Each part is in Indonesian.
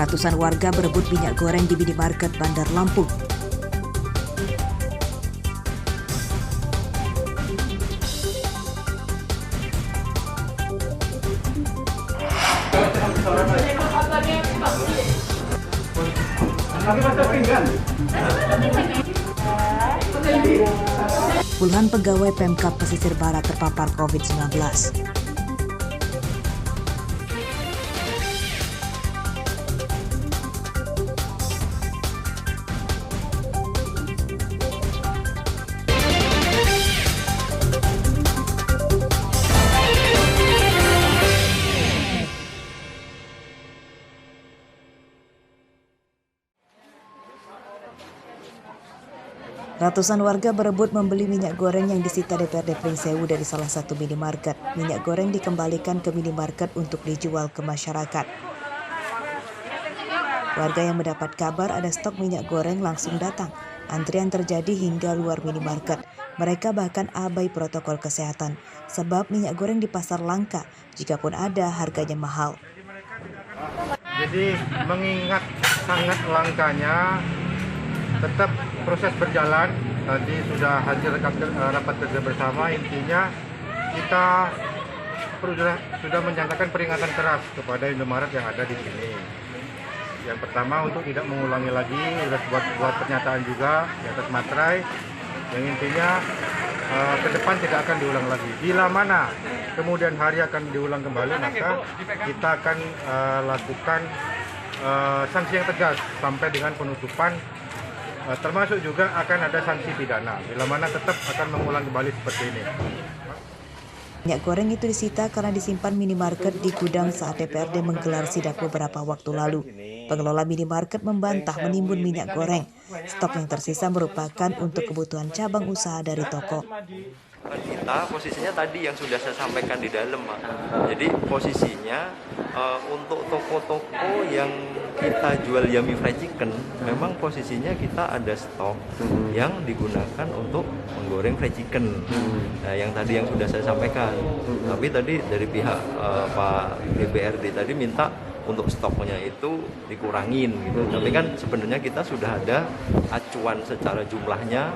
Ratusan warga berebut minyak goreng di minimarket Bandar Lampung. Puluhan pegawai Pemkab Pesisir Barat terpapar COVID-19. Ratusan warga berebut membeli minyak goreng yang disita DPRD Pringsewu dari salah satu minimarket. Minyak goreng dikembalikan ke minimarket untuk dijual ke masyarakat. Warga yang mendapat kabar ada stok minyak goreng langsung datang. Antrian terjadi hingga luar minimarket. Mereka bahkan abai protokol kesehatan, sebab minyak goreng di pasar langka. Jikapun ada, harganya mahal. Jadi mengingat sangat langkanya, tetap proses berjalan. Tadi sudah hadir rapat kerja bersama. Intinya kita sudah menyatakan peringatan keras kepada Indomaret yang ada di sini. Yang pertama, untuk tidak mengulangi lagi, sudah buat pernyataan juga di atas materai. Yang intinya ke depan tidak akan diulang lagi. Bila mana kemudian hari akan diulang kembali, maka kita akan lakukan sanksi yang tegas sampai dengan penutupan. Termasuk juga akan ada sanksi pidana bila mana tetap akan mengulang kembali seperti ini. Minyak goreng itu disita karena disimpan minimarket di gudang saat DPRD menggelar sidak beberapa waktu lalu. Pengelola minimarket membantah menimbun minyak goreng. Stok yang tersisa merupakan untuk kebutuhan cabang usaha dari toko. Kita posisinya tadi yang sudah saya sampaikan di dalam, Pak. Jadi posisinya untuk toko-toko yang kita jual yummy fried chicken, memang posisinya kita ada stok yang digunakan untuk menggoreng fried chicken. Nah, yang tadi yang sudah saya sampaikan. Tapi tadi dari pihak Pak DPRD tadi minta untuk stoknya itu dikurangin gitu. Tapi kan sebenarnya kita sudah ada acuan secara jumlahnya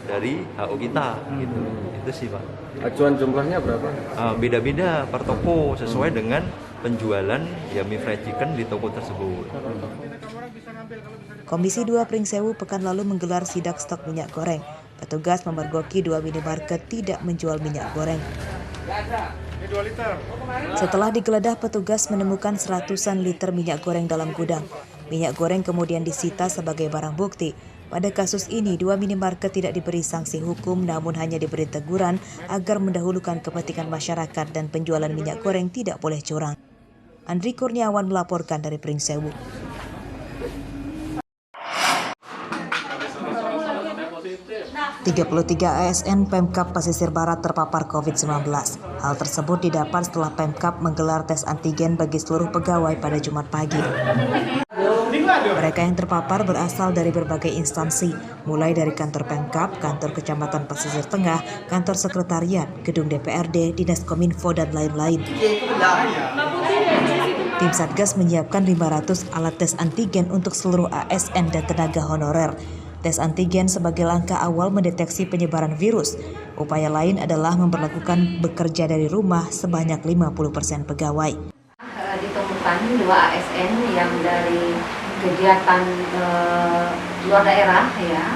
dari HO kita gitu. Itu sih, Pak. Acuan jumlahnya berapa? Beda-beda per toko sesuai dengan penjualan yummy fried chicken di toko tersebut. Komisi 2 Pringsewu pekan lalu menggelar sidak stok minyak goreng. Petugas memergoki 2 minimarket tidak menjual minyak goreng. Setelah digeledah, petugas menemukan seratusan liter minyak goreng dalam gudang. Minyak goreng kemudian disita sebagai barang bukti. Pada kasus ini, 2 minimarket tidak diberi sanksi hukum, namun hanya diberi teguran agar mendahulukan kepentingan masyarakat dan penjualan minyak goreng tidak boleh curang. Andri Kurniawan melaporkan dari Pringsewu. Tiga ASN Pemkab Pesisir Barat terpapar COVID-19. Hal tersebut didapat setelah Pemkab menggelar tes antigen bagi seluruh pegawai pada Jumat pagi. Mereka yang terpapar berasal dari berbagai instansi, mulai dari kantor Pemkab, kantor Kecamatan Pesisir Tengah, kantor sekretariat, gedung DPRD, Dinas Kominfo, dan lain-lain. Tim Satgas menyiapkan 500 alat tes antigen untuk seluruh ASN dan tenaga honorer. Tes antigen sebagai langkah awal mendeteksi penyebaran virus. Upaya lain adalah memperlakukan bekerja dari rumah sebanyak 50% pegawai. Ditemukan 2 ASN yang dari kegiatan luar daerah ya,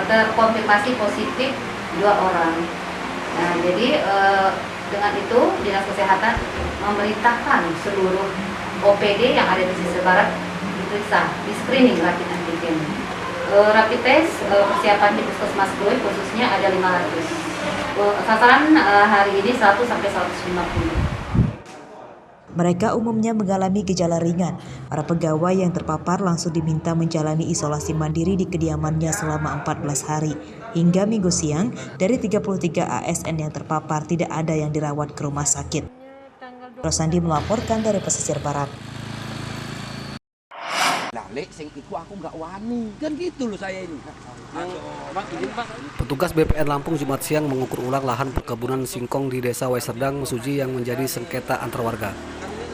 terkonfirmasi positif 2 orang. Nah, jadi dengan itu Dinas Kesehatan memerintahkan seluruh OPD yang ada di Pesisir Barat diperiksa, di screening rapid antigen. Rapid test persiapan di Puskesmas Gloy khususnya ada 500. Sasaran hari ini 100 sampai 150. Mereka umumnya mengalami gejala ringan. Para pegawai yang terpapar langsung diminta menjalani isolasi mandiri di kediamannya selama 14 hari. Hingga Minggu siang, dari 33 ASN yang terpapar tidak ada yang dirawat ke rumah sakit. Rosandi melaporkan dari Pesisir Barat. Sing iku aku nggak wani, kan gitu loh saya ini. Petugas BPN Lampung Jumat siang mengukur ulang lahan perkebunan singkong di Desa Waiserdang, Mesuji yang menjadi sengketa antar warga.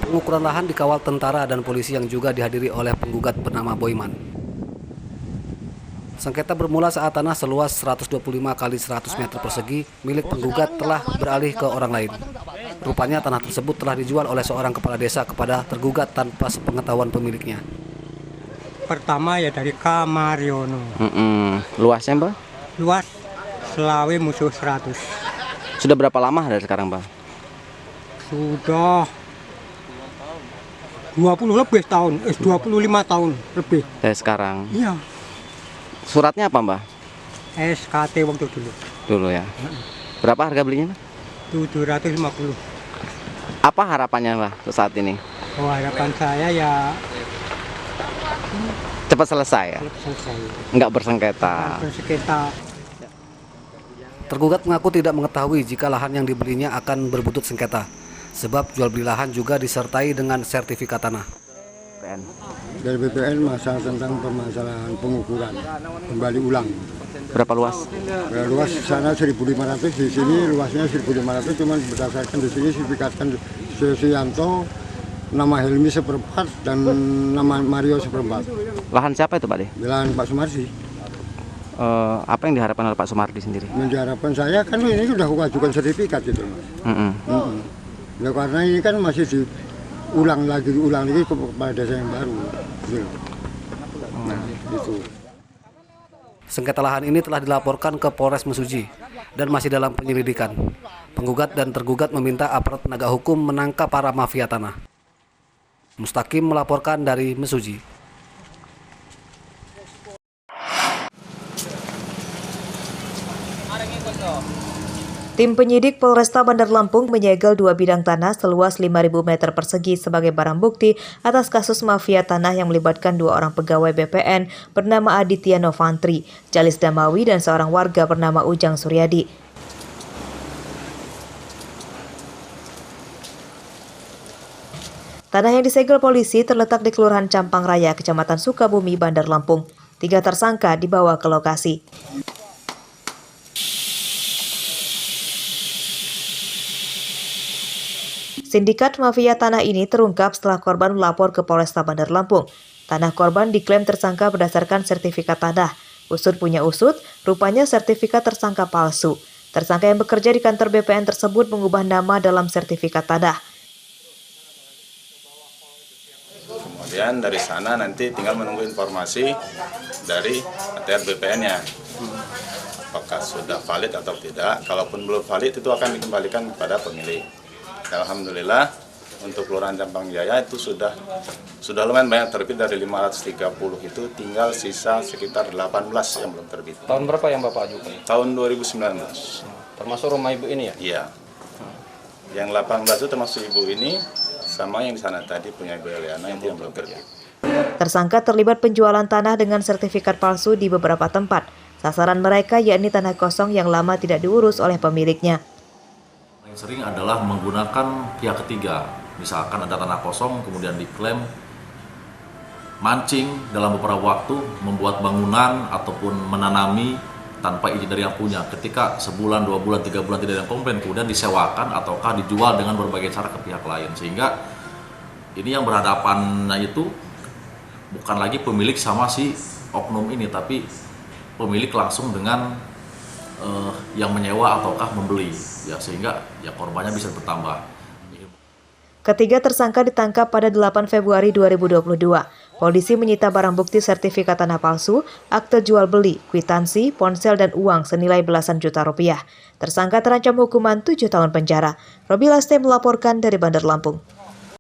Pengukuran lahan dikawal tentara dan polisi yang juga dihadiri oleh penggugat bernama Boyman. Sengketa bermula saat tanah seluas 125 kali 100 meter persegi milik penggugat telah beralih ke orang lain. Rupanya tanah tersebut telah dijual oleh seorang kepala desa kepada tergugat tanpa sepengetahuan pemiliknya. Pertama ya dari Kamariono. Luasnya, Mbak? Luas selawe musuh 100. Sudah berapa lama dari sekarang, Mbak? Sudah 20 lebih tahun, 25 tahun lebih. Dari sekarang. Iya. Suratnya apa, Mbak? SKT waktu dulu. Dulu ya. Berapa harga belinya, Mbak? 750. Apa harapannya, Mbak, saat ini? Oh, harapan saya ya Cepat selesai ya? selesai. Nggak bersengketa. Bersengketa. Tergugat mengaku tidak mengetahui jika lahan yang dibelinya akan berbutut sengketa, sebab jual beli lahan juga disertai dengan sertifikat tanah. Dari BPN masalah tentang permasalahan pengukuran kembali ulang. Berapa luas? Luas sana 1.500, di sini luasnya 1.500, cuman berdasarkan di sini sertifikatkan Suyanto, nama Helmi seperempat dan nama Mario seperempat. Lahan siapa itu, Pak De? Bilang Pak Sumarsi. Apa yang diharapkan oleh Pak Sumardi sendiri? Harapan saya kan ini sudah mengajukan sertifikat gitu. Ya, karena ini kan masih diulang lagi kepada desa yang baru. Gitu. Nah, gitu. Sengketa lahan ini telah dilaporkan ke Polres Mesuji dan masih dalam penyelidikan. Penggugat dan tergugat meminta aparat penegak hukum menangkap para mafia tanah. Mustaqim melaporkan dari Mesuji. Tim penyidik Polresta Bandar Lampung menyegel 2 bidang tanah seluas 5.000 meter persegi sebagai barang bukti atas kasus mafia tanah yang melibatkan 2 orang pegawai BPN bernama Aditya Novantri, Jalis Damawi, dan seorang warga bernama Ujang Suryadi. Tanah yang disegel polisi terletak di Kelurahan Campang Raya, Kecamatan Sukabumi, Bandar Lampung. 3 tersangka dibawa ke lokasi. Sindikat mafia tanah ini terungkap setelah korban melapor ke Polresta Bandar Lampung. Tanah korban diklaim tersangka berdasarkan sertifikat tanah. Usut punya usut, rupanya sertifikat tersangka palsu. Tersangka yang bekerja di kantor BPN tersebut mengubah nama dalam sertifikat tanah. Kemudian dari sana nanti tinggal menunggu informasi dari ATR BPN-nya. Apakah sudah valid atau tidak. Kalaupun belum valid itu akan dikembalikan kepada pemilik. Alhamdulillah untuk Kelurahan Campang Jaya itu sudah lumayan banyak terbit. Dari 530 itu tinggal sisa sekitar 18 yang belum terbit. Tahun berapa yang Bapak ajukan? Tahun 2019. Termasuk rumah ibu ini ya? Iya. Yang 18 itu termasuk ibu ini sama yang di sana tadi punya Ibu Eliana yang belum terbit. Tersangka terlibat penjualan tanah dengan sertifikat palsu di beberapa tempat. Sasaran mereka yakni tanah kosong yang lama tidak diurus oleh pemiliknya. Yang sering adalah menggunakan pihak ketiga, misalkan ada tanah kosong kemudian diklaim mancing dalam beberapa waktu, membuat bangunan ataupun menanami tanpa izin dari yang punya. Ketika sebulan, 2 bulan, 3 bulan tidak ada yang komplain, kemudian disewakan ataukah dijual dengan berbagai cara ke pihak lain. Sehingga ini yang berhadapan itu bukan lagi pemilik sama si oknum ini, tapi pemilik langsung dengan yang menyewa ataukah membeli, ya, sehingga ya korbannya bisa bertambah. Ketiga tersangka ditangkap pada 8 Februari 2022. Polisi menyita barang bukti sertifikat tanah palsu, akte jual beli, kwitansi, ponsel, dan uang senilai belasan juta rupiah. Tersangka terancam hukuman 7 tahun penjara. Robi Laste melaporkan dari Bandar Lampung.